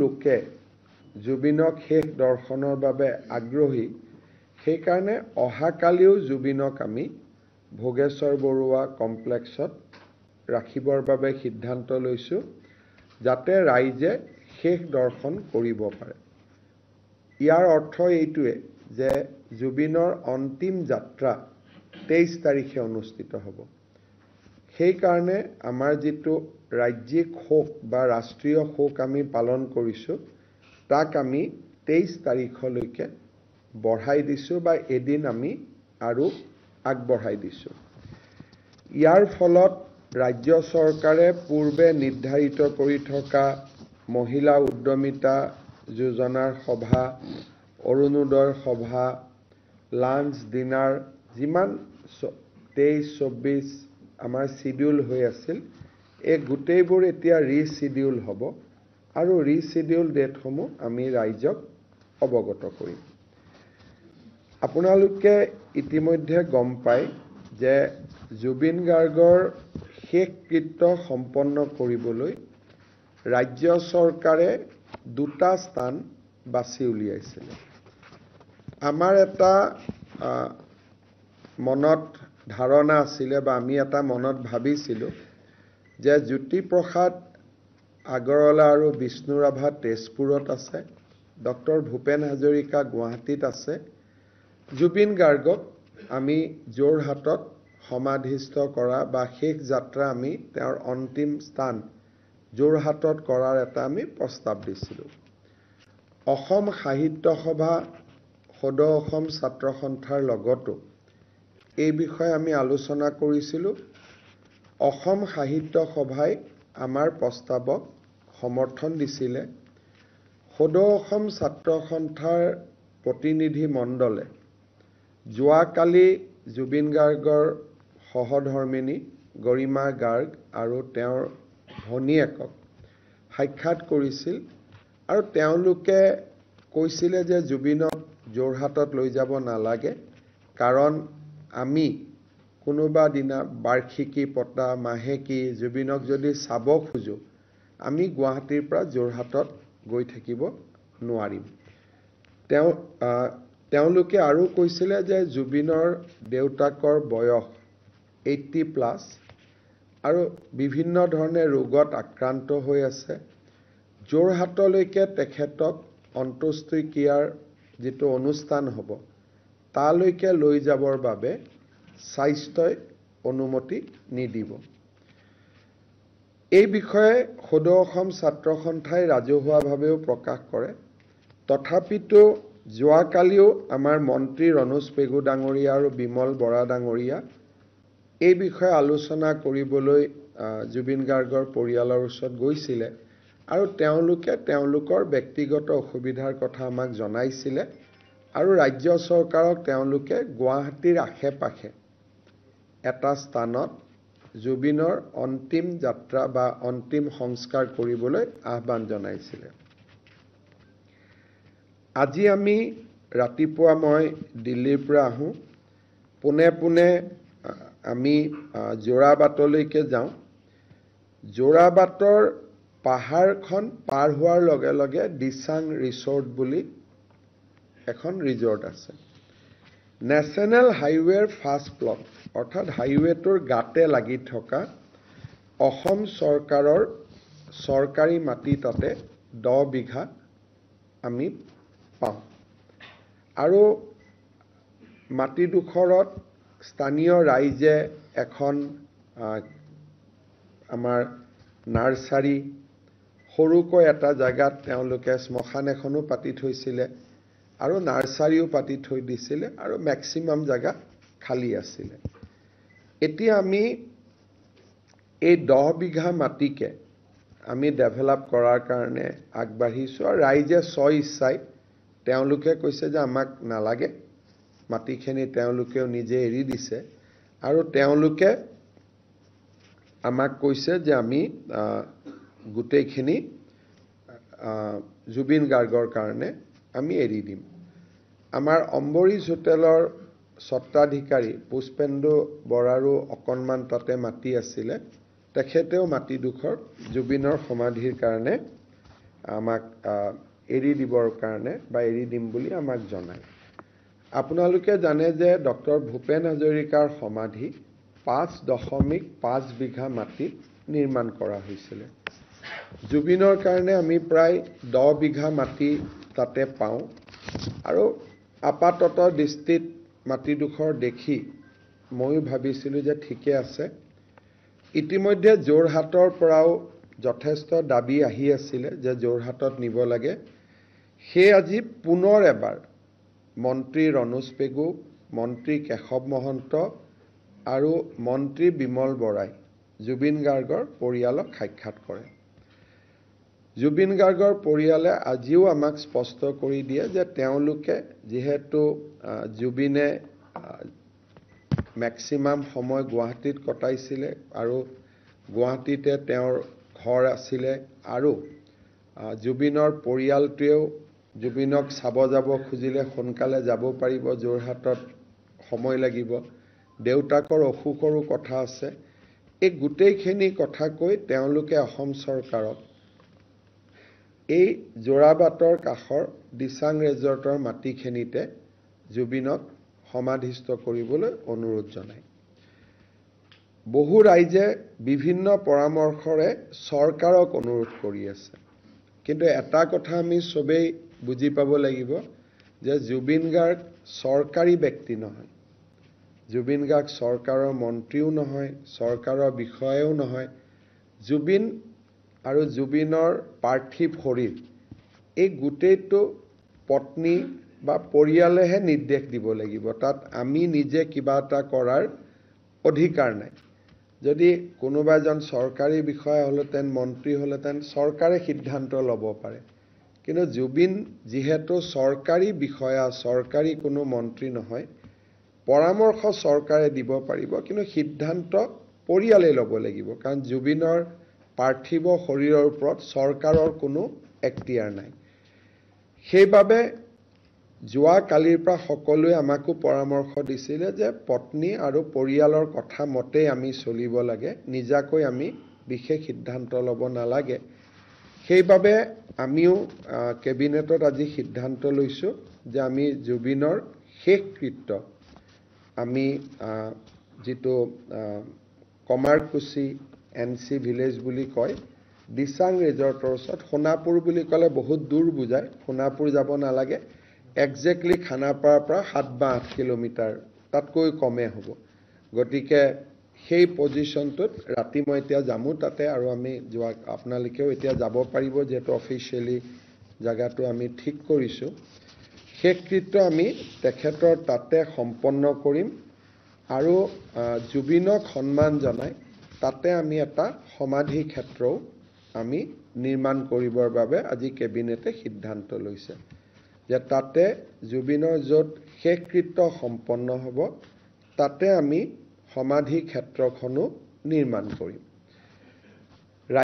লোকে জুবিনক শেষ দৰ্শনৰ বাবে আগ্ৰহী সেইকাৰণে অহাকালিও জুবিনক আমি ভোগেশ্বৰ বৰুৱা কমপ্লেক্সত ৰাখিবৰ বাবে সিদ্ধান্ত লৈছোঁ যাতে ৰাইজে শেষ দৰ্শন কৰিব পাৰে। ইয়াৰ অৰ্থ এইটোৱে যে জুবিনৰ অন্তিম যাত্ৰা 23 তাৰিখে অনুষ্ঠিত হ'ব। সেইকাৰণে আমাৰ যিটো ৰাজ্যিক শোক বা ৰাষ্ট্ৰীয় শোক আমি পালন কৰিছোঁ তাক আমি 23 তাৰিখলৈকে বঢ়াই দিছোঁ বা এদিন আমি আৰু আগবঢ়াই দিছোঁ। ইয়াৰ ফলত ৰাজ্য চৰকাৰে পূৰ্বে নিৰ্ধাৰিত কৰি থকা মহিলা উদ্যমিতা যোজনাৰ সভা, অৰুণোদয় সভা, লাঞ্চ ডিনাৰ যিমান 23-24 আমাৰ শিডিউল হৈ আছিল এই গোটেইবোৰ এতিয়া ৰিচিডিউল হ'ব আৰু ৰিচিডিউল ডেটসমূহ আমি ৰাইজক অৱগত কৰিম। আপোনালোকে ইতিমধ্যে গম পায় যে জুবিন গাৰ্গৰ শেষকৃত্য সম্পন্ন কৰিবলৈ ৰাজ্য চৰকাৰে 2টা স্থান বাছি উলিয়াইছিল। আমাৰ এটা মনত ধাৰণা আছিলে বা আমি এটা মনত ভাবিছিলোঁ যে জ্যোতিপ্ৰসাদ আগৰৱালা আৰু বিষ্ণু ৰাভা তেজপুৰত আছে, ডক্টৰ ভূপেন হাজৰিকা গুৱাহাটীত আছে, জুবিন গাৰ্গক আমি যোৰহাটত সমাধিস্থ কৰা বা শেষ যাত্ৰা আমি তেওঁৰ অন্তিম স্থান যোৰহাটত কৰাৰ এটা আমি প্ৰস্তাৱ দিছিলোঁ। অসম সাহিত্য সভা, সদৌ অসম ছাত্ৰ সন্থাৰ লগতো এই বিষয়ে আমি আলোচনা কৰিছিলোঁ। অসম সাহিত্য সভাই আমাৰ প্ৰস্তাৱক সমৰ্থন দিছিলে। সদৌ অসম ছাত্ৰ সন্থাৰ প্ৰতিনিধি মণ্ডলে যোৱাকালি জুবিন গাৰ্গৰ সহধৰ্মিনী গৰিমা গাৰ্গ আৰু তেওঁৰ ভনীয়েকক সাক্ষাৎ কৰিছিল আৰু তেওঁলোকে কৈছিলে যে জুবিনক যোৰহাটত লৈ যাব নালাগে, কাৰণ আমি কোনোবা দিনা বাৰ্ষিকী পতা মাহেকী জুবিনক যদি চাব খোজো আমি গুৱাহাটীৰ পৰা যোৰহাটত গৈ থাকিব নোৱাৰিম। তেওঁলোকে আৰু কৈছিলে যে জুবিনৰ দেউতাকৰ বয়স 80+ আৰু বিভিন্ন ধৰণে ৰোগত আক্ৰান্ত হৈ আছে। যোৰহাটলৈকে তেখেতক অন্ত্যেষ্টিক্ৰিয়াৰ যিটো অনুষ্ঠান হ'ব তালৈকে লৈ যাবৰ বাবে স্বাস্থ্যই অনুমতি নিদিব। এই বিষয়ে সদৌ অসম ছাত্ৰ সন্থাই ৰাজহুৱাভাৱেও প্ৰকাশ কৰে। তথাপিতো যোৱাকালিও আমাৰ মন্ত্ৰী ৰণোজ পেগু ডাঙৰীয়া আৰু বিমল বৰা ডাঙৰীয়া এই বিষয়ে আলোচনা কৰিবলৈ জুবিন গাৰ্গৰ পৰিয়ালৰ ওচৰত গৈছিলে আৰু তেওঁলোকে তেওঁলোকৰ ব্যক্তিগত অসুবিধাৰ কথা আমাক জনাইছিলে আৰু ৰাজ্য চৰকাৰক তেওঁলোকে গুৱাহাটীৰ আশে-পাশে এটা স্থানত জুবিনৰ অন্তিম যাত্ৰা বা অন্তিম সংস্কাৰ কৰিবলৈ আহ্বান জনাইছিলে। আজি আমি ৰাতিপুৱা মই দিল্লীৰ পৰা আহোঁ, পোনে আমি যোৰাবাটলৈকে যাওঁ। যোৰাবাটৰ পাহাৰখন পাৰ হোৱাৰ লগে লগে দিচাং ৰিসৰ্ট বুলি এখন ৰিজৰ্ট আছে। নেশ্যনেল হাইৱেৰ ফাৰ্ষ্ট ব্লক অৰ্থাৎ হাইৱেটোৰ গাতে লাগি থকা অসম চৰকাৰৰ চৰকাৰী মাটি তাতে 10 বিঘা আমি পাওঁ আৰু মাটিডোখৰত স্থানীয় ৰাইজে এখন আমাৰ নাৰ্চাৰী সৰুকৈ এটা জায়গাত তেওঁলোকে শ্মশান এখনো পাতি থৈছিলে আৰু নাৰ্চাৰীও পাতি থৈ দিছিলে আৰু ম্যাক্সিমাম জায়গা খালী আছিলে। এতিয়া আমি এই 10 বিঘা মাটিকে আমি ডেভেলপ কৰাৰ কাৰণে আগবাঢ়িছোঁ আৰু ৰাইজে ইচ্ছাই তেওঁলোকে কৈছে যে আমাক নালাগে, মাটিখিনি তেওঁলোকেও নিজে এৰি দিছে আৰু তেওঁলোকে আমাক কৈছে যে আমি গোটেইখিনি জুবিন গাৰ্গৰ কাৰণে আমি এৰি দিম। আমাৰ অম্বৰীজ হোটেলৰ স্বত্বাধিকাৰী পুষ্পেন্দু বৰাৰো অকণমান তাতে মাটি আছিলে, তেখেতেও মাটিডোখৰ জুবিনৰ সমাধিৰ কাৰণে আমাক এৰি দিবৰ কাৰণে বা এৰি দিম বুলি আমাক জনায়। আপোনালোকে জানে যে ডক্টৰ ভূপেন হাজৰিকাৰ সমাধি 5.5 বিঘা মাটিত নিৰ্মাণ কৰা হৈছিলে। জুবিনৰ কাৰণে আমি প্ৰায় 10 বিঘা মাটি তাতে পাওঁ আৰু আপাতত দৃষ্টিত মাটিডোখৰ দেখি ময়ো ভাবিছিলোঁ যে ঠিকে আছে। ইতিমধ্যে যোৰহাটৰ পৰাও যথেষ্ট দাবী আহি আছিলে যে যোৰহাটত নিব লাগে। সেই আজি পুনৰ এবাৰ মন্ত্ৰী ৰণোজ পেগু, মন্ত্ৰী কেশৱ মহন্ত আৰু মন্ত্ৰী বিমল বৰাই জুবিন গাৰ্গৰ পৰিয়ালক সাক্ষাৎ কৰে। জুবিন গাৰ্গৰ পৰিয়ালে আজিও আমাক স্পষ্ট কৰি দিয়ে যে তেওঁলোকে যিহেতু জুবিনে মেক্সিমাম সময় গুৱাহাটীত কটাইছিলে আৰু গুৱাহাটীতে তেওঁৰ ঘৰ আছিলে আৰু জুবিনৰ পৰিয়ালটোৱেও জুবিনক চাব যাব খুজিলে সোনকালে যাব পাৰিব, যোৰহাটত সময় লাগিব, দেউতাকৰ অসুখৰো কথা আছে। এই গোটেইখিনি কথা কৈ তেওঁলোকে অসম চৰকাৰক এই যোৰাবাটৰ কাষৰ দিচাং ৰেজৰ্টৰ মাটিখিনিতে জুবিনক সমাধিস্থ কৰিবলৈ অনুৰোধ জনায়। বহু ৰাইজে বিভিন্ন পৰামৰ্শৰে চৰকাৰক অনুৰোধ কৰি আছে, কিন্তু এটা কথা আমি চবেই বুজি পাব লাগিব যে জুবিন গাৰ্গ চৰকাৰী ব্যক্তি নহয়। জুবিন গাৰ্গ চৰকাৰৰ মন্ত্ৰীও নহয়, চৰকাৰৰ বিষয়াও নহয়। জুবিন আৰু জুবিনৰ পাৰ্থিৱ শৰীৰ এই গোটেইটো পত্নী বা পৰিয়ালেহে নিৰ্দেশ দিব লাগিব। তাত আমি নিজে কিবা এটা কৰাৰ অধিকাৰ নাই। যদি কোনোবা এজন চৰকাৰী বিষয়া হ'লেহেঁতেন, মন্ত্ৰী হ'লেহেঁতেন, চৰকাৰে সিদ্ধান্ত ল'ব পাৰে। কিন্তু জুবিন যিহেতু চৰকাৰী বিষয়া, চৰকাৰী কোনো মন্ত্ৰী নহয়, পৰামৰ্শ চৰকাৰে দিব পাৰিব, কিন্তু সিদ্ধান্ত পৰিয়ালে ল'ব লাগিব। কাৰণ জুবিনৰ পাৰ্থিৱ শৰীৰৰ ওপৰত চৰকাৰৰ কোনো এখতিয়াৰ নাই। সেইবাবে যোৱা কালিৰ পৰা সকলোৱে আমাকো পৰামৰ্শ দিছিলে যে পত্নী আৰু পৰিয়ালৰ কথা মতেই আমি চলিব লাগে, নিজাকৈ আমি বিশেষ সিদ্ধান্ত ল'ব নালাগে। সেইবাবে আমিও কেবিনেটত আজি সিদ্ধান্ত লৈছোঁ যে আমি জুবিনৰ শেষকৃত্য আমি যিটো কমাৰকুছি NC ভিলেজ বুলি কয়, দিচাং ৰিজৰ্টৰ ওচৰত, সোণাপুৰ বুলি ক'লে বহুত দূৰ বুজায়, সোণাপুৰ যাব নালাগে, একজেক্টলি খানাপাৰাৰ পৰা 7 বা 8 কিলোমিটাৰ, তাতকৈ কমে হ'ব। গতিকে সেই পজিশ্যনটোত ৰাতি মই এতিয়া যামো তাতে, আৰু আমি আপোনালোকেও এতিয়া যাব পাৰিব, যিহেতু অফিচিয়েলি জেগাটো আমি ঠিক কৰিছোঁ। শেষকৃত্য আমি তেখেতৰ তাতে সম্পন্ন কৰিম আৰু জুবিনক সন্মান জনাই তাতে আমি এটা সমাধি ক্ষেত্ৰও আমি নিৰ্মাণ কৰিবৰ বাবে আজি কেবিনেটে সিদ্ধান্ত লৈছে যে তাতে জুবিনৰ য'ত শেষকৃত্য সম্পন্ন হ'ব তাতে আমি সমাধি ক্ষেত্ৰখনো নিৰ্মাণ কৰিম।